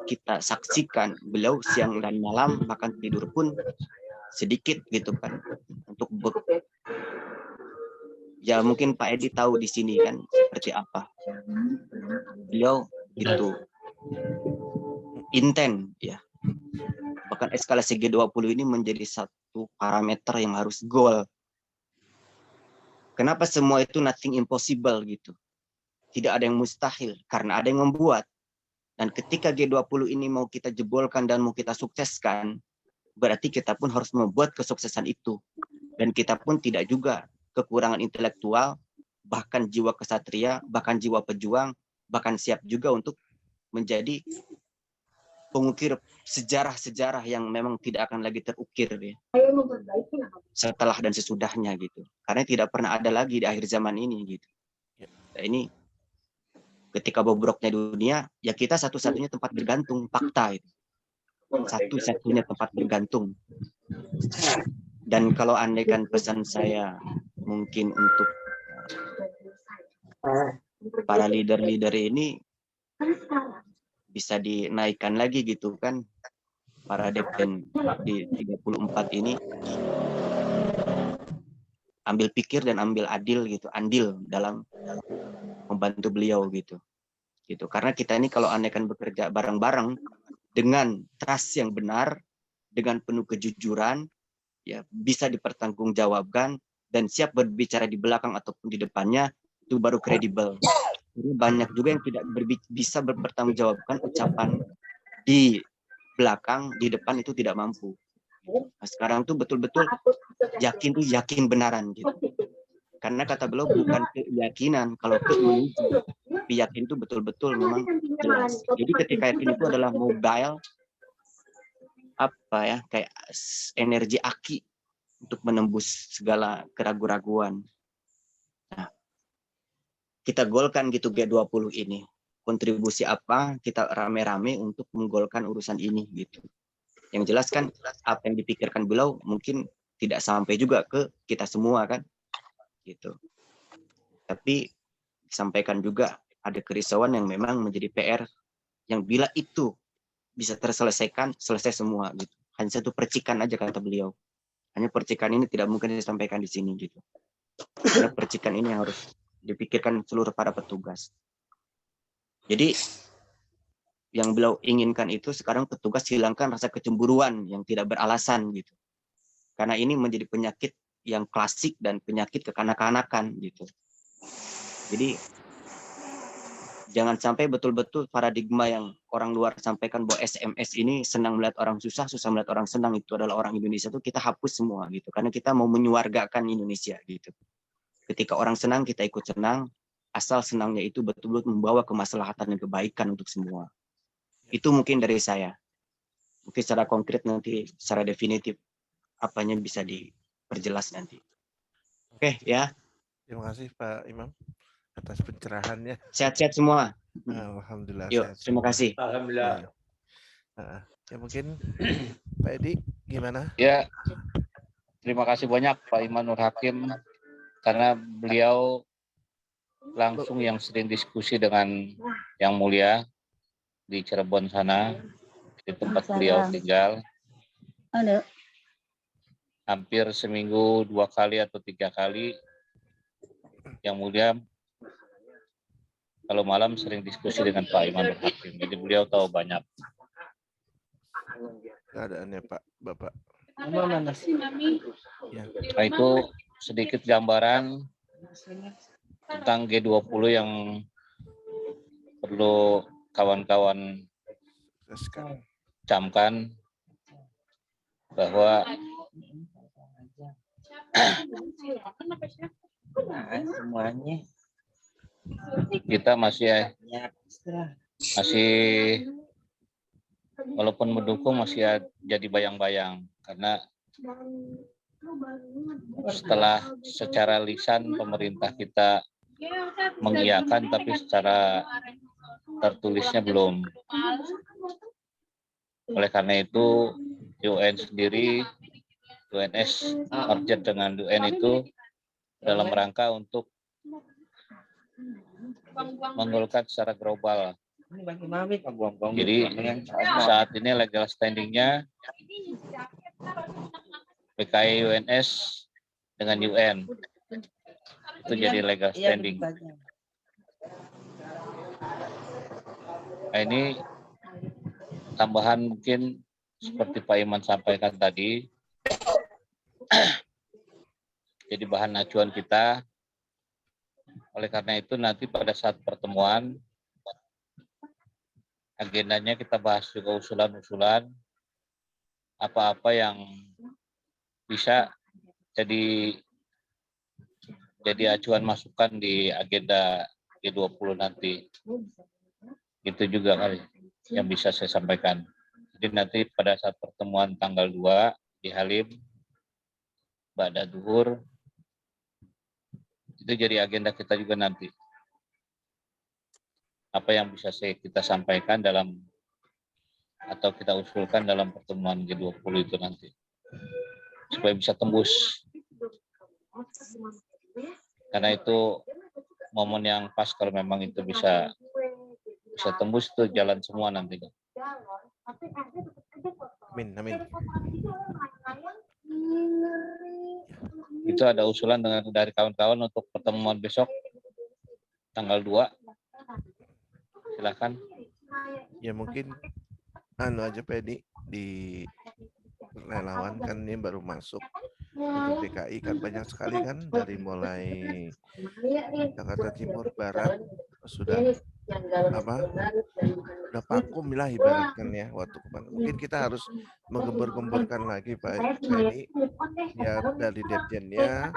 S9: kita saksikan beliau siang dan malam, bahkan tidur pun sedikit gitu kan untuk ya mungkin Pak Edi tahu di sini kan seperti apa beliau itu inten ya, bahkan eskalasi G20 ini menjadi satu parameter yang harus goal. Kenapa semua itu nothing impossible gitu, tidak ada yang mustahil karena ada yang membuat. Dan ketika G20 ini mau kita jebolkan dan mau kita sukseskan, berarti kita pun harus membuat kesuksesan itu. Dan kita pun tidak juga kekurangan intelektual, bahkan jiwa kesatria, bahkan jiwa pejuang, bahkan siap juga untuk menjadi pengukir sejarah-sejarah yang memang tidak akan lagi terukir ya. Setelah dan sesudahnya gitu. Karena tidak pernah ada lagi di akhir zaman ini gitu. Nah, ini ketika bobroknya dunia, ya kita satu-satunya tempat bergantung, fakta itu. satu-satunya tempat bergantung. Dan kalau andaikan pesan saya mungkin untuk para leader-leader ini bisa dinaikkan lagi gitu kan, para Depden di 34 ini ambil pikir dan ambil andil dalam membantu beliau gitu. Karena kita ini kalau andaikan bekerja bareng-bareng dengan trust yang benar, dengan penuh kejujuran, ya bisa dipertanggungjawabkan dan siap berbicara di belakang ataupun di depannya, itu baru kredibel. Jadi banyak juga yang tidak bisa berpertanggungjawabkan ucapan di belakang, di depan itu tidak mampu. Nah, sekarang tuh betul-betul yakin benaran gitu. Karena kata beliau bukan keyakinan, kalau menuju yakin itu betul-betul memang jelas. Jadi ketika yakin itu adalah mobile kayak energi aki untuk menembus segala keraguan-raguan. Nah, kita golkan gitu G20 ini. Kontribusi apa kita rame-rame untuk menggolkan urusan ini gitu. Yang jelas kan apa yang dipikirkan beliau mungkin tidak sampai juga ke kita semua kan. Gitu. Tapi disampaikan juga ada kerisauan yang memang menjadi PR yang bila itu bisa terselesaikan, selesai semua gitu. Hanya satu percikan aja kata beliau. Hanya percikan ini tidak mungkin disampaikan di sini gitu. Karena percikan ini yang harus dipikirkan seluruh para petugas. Jadi yang beliau inginkan itu sekarang petugas hilangkan rasa kecemburuan yang tidak beralasan gitu. Karena ini menjadi penyakit yang klasik dan penyakit kekanak-kanakan gitu. Jadi jangan sampai betul-betul paradigma yang orang luar sampaikan bahwa SMS ini senang melihat orang susah, susah melihat orang senang, itu adalah orang Indonesia, itu kita hapus semua gitu. Karena kita mau menyuargakan Indonesia gitu. Ketika orang senang, kita ikut senang, asal senangnya itu betul-betul membawa kemaslahatan dan kebaikan untuk semua. Itu mungkin dari saya. Mungkin secara konkret nanti, secara definitif, apanya bisa diperjelas nanti. Oke, ya.
S1: Terima kasih Pak Imam atas pencerahannya.
S9: Sehat-sehat semua.
S1: Alhamdulillah.
S9: Yuk,
S1: sehat
S9: terima
S1: semua.
S9: kasih.
S2: Alhamdulillah.
S1: Ya mungkin Pak Edi gimana?
S4: Ya, terima kasih banyak Pak Iman Nur Hakim karena beliau langsung yang sering diskusi dengan Yang Mulia di Cirebon sana, di tempat beliau tinggal.
S5: Halo.
S4: Hampir seminggu 2 kali atau 3 kali Yang Mulia kalau malam sering diskusi dengan Pak Iman Nur Hakim. Jadi beliau tahu banyak.
S1: Keadaannya Pak Bapak.
S4: Ya. Nah, itu sedikit gambaran tentang G20 yang perlu kawan-kawan camkan bahwa semuanya kita masih walaupun mendukung masih jadi bayang-bayang karena setelah secara lisan pemerintah kita mengiyakan tapi secara tertulisnya belum. Oleh karena itu UN sendiri, UNS merger dengan UN itu dalam rangka untuk menggolkan secara global. Jadi saat ini legal standingnya PKI UNS dengan UN itu jadi legal standing. Nah, ini tambahan mungkin seperti Pak Iman sampaikan tadi, jadi bahan acuan kita. Oleh karena itu nanti pada saat pertemuan agendanya kita bahas juga usulan-usulan apa-apa yang bisa jadi acuan masukan di agenda G20 nanti. Itu juga kali yang bisa saya sampaikan. Jadi nanti pada saat pertemuan tanggal 2 di Halim, Ba'da Duhur, itu jadi agenda kita juga nanti. Apa yang bisa kita sampaikan dalam atau kita usulkan dalam pertemuan G20 itu nanti supaya bisa tembus, karena itu momen yang pas kalau memang itu bisa tembus, itu jalan semua nanti.
S1: Amin, amin.
S4: Itu ada usulan dari kawan-kawan untuk pertemuan besok tanggal 2. Silakan.
S1: Ya mungkin anu aja Pedi, di relawan kan ini baru masuk untuk DKI kan banyak sekali kan, dari mulai Jakarta Timur, Barat sudah udah vakum lah ibaratkan ya waktu kemarin. Mungkin kita harus menggembur-gemburkan lagi Pak Pedi ya dari Dirjennya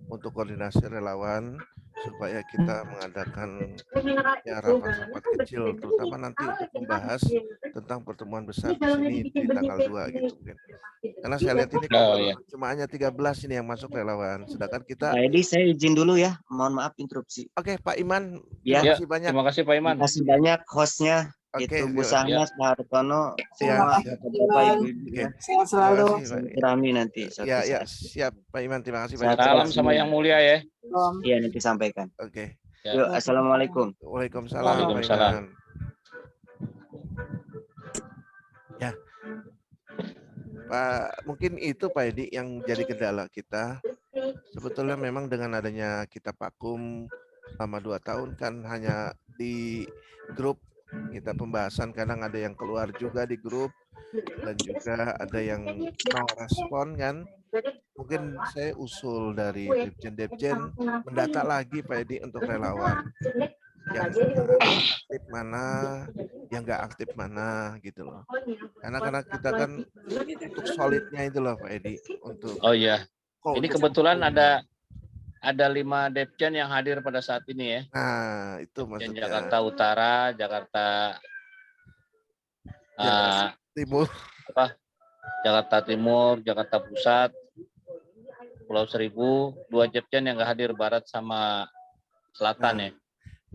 S1: untuk koordinasi relawan supaya kita mengadakan ya rapat-rapat kecil, terutama nanti untuk membahas tentang pertemuan besar di sini di tanggal 2 gitu mungkin. Karena saya lihat ini cuma hanya 13 ini yang masuk relawan, sedangkan kita.
S9: Pak Edi, saya izin dulu ya, mohon maaf interupsi.
S1: Oke, Pak Iman,
S9: ya,
S1: terima kasih banyak.
S4: Terima kasih Pak Iman.
S9: Terima kasih banyak hostnya.
S1: Oke,
S9: itu Bu Sahnas, Pak Hartono, semua Bapak Ibu.
S5: Sehat selalu.
S9: Kami nanti.
S1: Ya, siap Pak Iman, terima kasih banyak.
S4: Salam sama yang mulia ya.
S9: Iya, nanti sampaikan.
S1: Oke.
S9: Yuk, assalamualaikum.
S1: Waalaikumsalam.
S4: Waalaikumsalam.
S1: Ya, Pak, mungkin itu Pak Edi yang jadi kendala kita. Sebetulnya memang dengan adanya kita vakum selama 2 tahun kan hanya di grup kita pembahasan, kadang ada yang keluar juga di grup dan juga ada yang no respon kan. Mungkin saya usul dari Dirjen mendata lagi Pak Edi untuk relawan yang aktif mana, yang nggak aktif mana gitu loh. Karena kita kan untuk solidnya itu loh Pak Edi untuk.
S4: Oh iya. Ini kebetulan ada 5 Dirjen yang hadir pada saat ini ya.
S1: Nah, itu maksudnya.
S4: Jakarta Utara, Jakarta
S1: Timur.
S4: Jakarta Timur, Jakarta Pusat, Pulau Seribu, 2 Dirjen yang nggak hadir, Barat sama Selatan ya.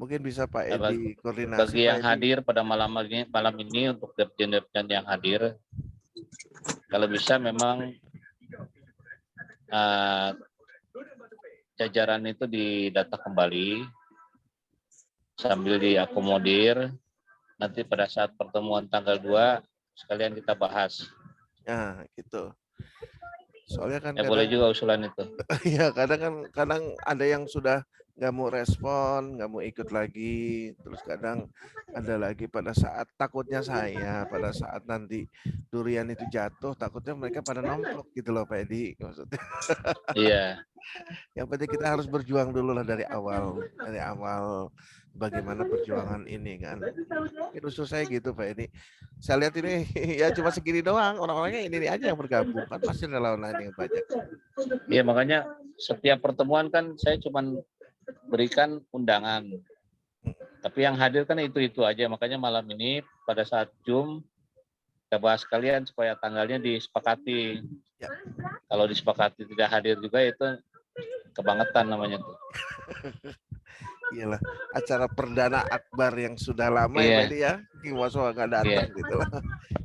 S1: Mungkin bisa Pak Edi koordinasi.
S4: Bagi yang hadir pada malam ini untuk Dirjen-Dirjen yang hadir, kalau bisa memang jajaran itu didata kembali sambil diakomodir, nanti pada saat pertemuan tanggal 2 sekalian kita bahas.
S1: Ya gitu. Soalnya kan
S4: boleh juga usulan itu.
S1: Iya, kadang ada yang sudah nggak mau respon, nggak mau ikut lagi, terus kadang ada lagi pada saat takutnya saya pada saat nanti durian itu jatuh, takutnya mereka pada nomplok gitu loh Pak Edi maksudnya.
S4: Iya.
S1: Yang penting kita harus berjuang dulu lah dari awal bagaimana perjuangan ini kan. Itu usul saya gitu Pak Edi. Saya lihat ini ya cuma segini doang, orang-orangnya ini aja yang bergabung kan, pasti relawan lain yang banyak.
S4: Iya, makanya setiap pertemuan kan saya cuma berikan undangan, tapi yang hadir kan itu aja. Makanya malam ini pada saat Zoom kita bahas kalian supaya tanggalnya disepakati.
S1: Ya.
S4: Kalau disepakati tidak hadir juga itu kebangetan namanya tuh.
S1: Iyalah, acara perdana akbar yang sudah lama ya Pak Edi ya, Kiwaso nggak datang gitu.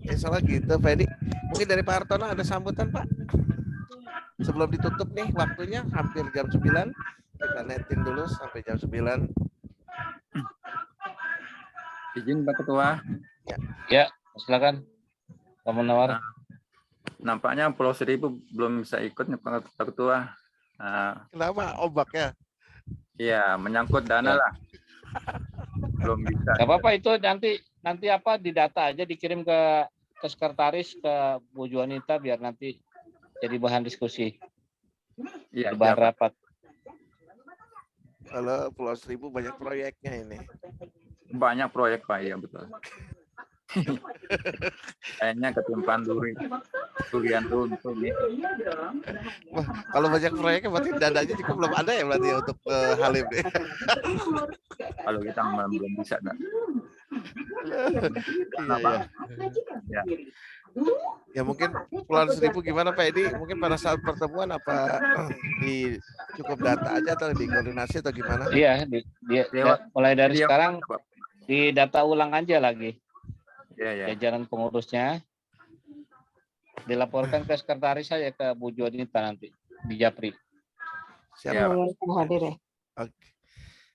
S1: Ya salah gitu Pak Edi. Mungkin dari Pak Hartono ada sambutan Pak? Sebelum ditutup nih waktunya hampir jam 9. Kita netin dulu sampai jam 9.
S10: Izin Pak Ketua.
S4: Ya, silakan. Kamu nawar.
S10: Nampaknya Pulau Seribu belum bisa ikut nih Pak Ketua.
S1: Kenapa ombaknya?
S10: Iya, menyangkut dana lah. Belum bisa.
S4: Gak apa-apa, itu nanti apa didata aja, dikirim ke sekretaris, ke Bu Juanita biar nanti jadi bahan diskusi.
S10: Iya,
S4: bahan rapat.
S1: Kalau Pulau Seribu banyak proyeknya ini.
S10: Banyak proyek Pak, ya betul. Kayaknya ketimpaan durian runtuh nih.
S1: Wah, kalau banyak proyeknya berarti dananya juga belum ada ya berarti ya untuk Halim nih.
S10: Kalau kita belum bisa enggak.
S1: Iya. Ya mungkin Pulau Seribu gimana Pak Edi? Mungkin pada saat pertemuan apa cukup data aja atau dikoordinasi atau gimana?
S4: Iya, mulai dari sekarang di data ulang aja lagi.
S10: Ya.
S4: jajaran pengurusnya dilaporkan ke sekretaris saya, ke Bu Juanita nanti di Japri.
S1: Siap.
S10: Ya,
S5: Hadir ya.
S1: Oke.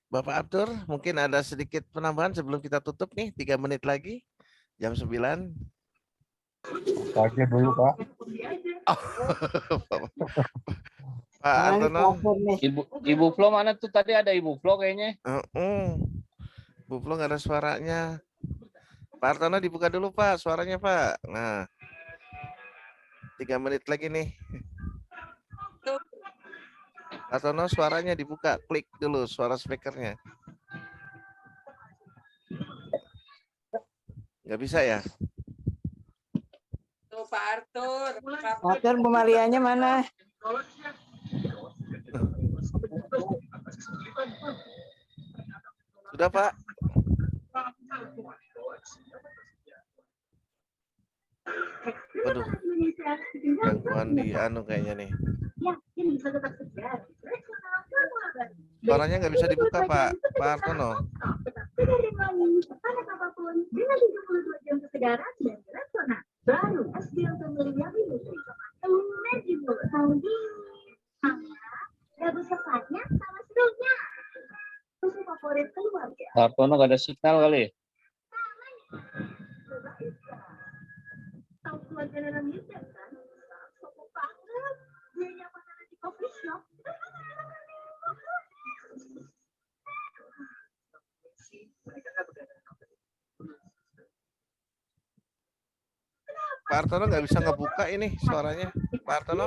S1: Bapak Abdur, mungkin ada sedikit penambahan sebelum kita tutup nih, 3 menit lagi, jam 9.
S11: Pagi dulu Pak.
S1: Pak Artono.
S4: Ibu Flo mana tuh, tadi ada Ibu Flo kayaknya.
S1: Bu Flo nggak ada suaranya. Pak Artono dibuka dulu Pak, suaranya Pak. Nah, 3 menit lagi nih. Pak Artono suaranya dibuka, klik dulu suara speakernya. Nggak bisa ya?
S6: Tuh Pak Arthur.
S5: Pak Arthur, Bu Marianya mana?
S1: Sudah Pak? Waduh, gangguan di kayaknya nih. Suaranya nggak bisa dibuka Pak Artono.
S4: Hartono nggak ada signal kali.
S1: Pak Artono nggak bisa ngebuka ini suaranya. Pak Artono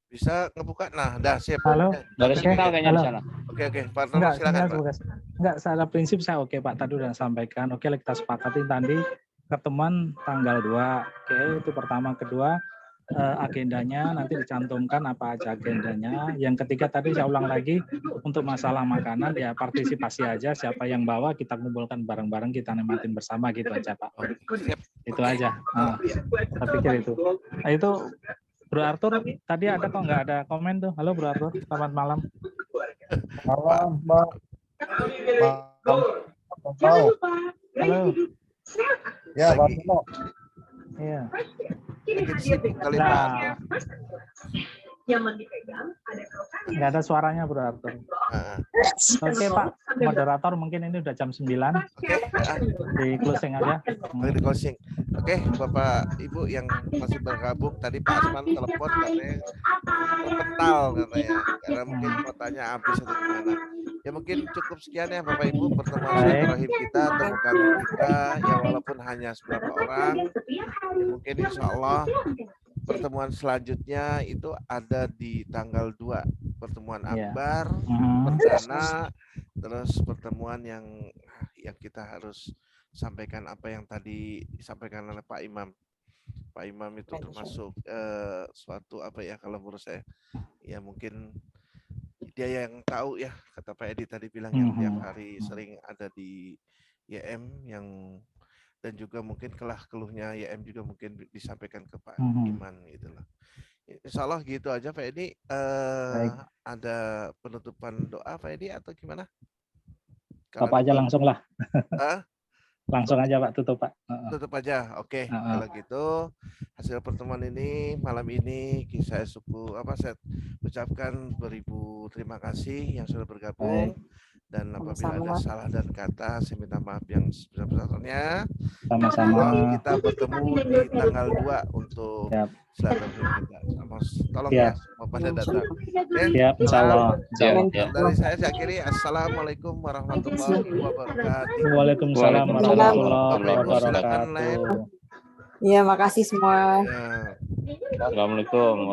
S1: bisa ngebuka. Nah, dah siap.
S3: Halo.
S4: Dari signal kayaknya di sana.
S1: Oke, Pak Artono silakan Pak.
S3: Enggak, secara prinsip saya oke Pak, tadi udah sampaikan. Oke, kita sepakati tadi pertemuan tanggal 2. Oke, itu pertama. Kedua, agendanya nanti dicantumkan apa aja agendanya. Yang ketiga tadi saya ulang lagi, untuk masalah makanan ya partisipasi aja, siapa yang bawa kita kumpulkan bareng-bareng, kita nikmatin bersama gitu aja Pak. Itu aja. Saya pikir itu. Nah, itu Bro Arthur tadi ada kok nggak ada komen tuh. Halo Bro Arthur, selamat malam.
S11: Malam Pak.
S3: Halo.
S11: Ya Pak Tino.
S3: Iya.
S1: Nah,
S3: nggak ada suaranya Bro Arthur. Oke Pak, moderator mungkin ini udah jam 9. Di closing aja.
S1: Di closing. Oke, Bapak Ibu yang masih bergabung, tadi Pak Asman telepon katanya terpental katanya, karena mungkin kotanya habis atau gimana. Ya mungkin cukup sekian ya Bapak Ibu pertemuan silaturahim kita, temu kangen kita, ya walaupun hanya beberapa orang. Ya, mungkin insya Allah pertemuan selanjutnya itu ada di tanggal 2, pertemuan akbar, perdana, terus pertemuan yang kita harus sampaikan apa yang tadi disampaikan oleh Pak Imam. Pak Imam itu termasuk suatu apa ya, kalau menurut saya ya mungkin dia yang tahu ya, kata Pak Edi tadi bilang yang tiap hari sering ada di YM yang, dan juga mungkin keluhnya YM juga mungkin disampaikan ke Pak Iman gitu loh. Insya Allah gitu aja Pak Edi. Ada penutupan doa Pak Edi atau gimana?
S3: Bapak aja langsung lah. Langsung aja Pak, tutup Pak.
S1: Tutup aja, oke. Kalau gitu hasil pertemuan ini malam ini saya saya ucapkan beribu terima kasih yang sudah bergabung. Dan apabila ada salah dan kata, saya minta maaf yang sebesar-besarnya.
S3: Sama-sama.
S1: Kita bertemu di tanggal 2 untuk silaturahim kita. Tolong ya, semua pada datang.
S3: Siap, insya Allah.
S1: Dari saya akhiri, assalamualaikum warahmatullahi wabarakatuh.
S3: Waalaikumsalam warahmatullahi wabarakatuh.
S5: Iya, makasih semua.
S4: Assalamualaikum.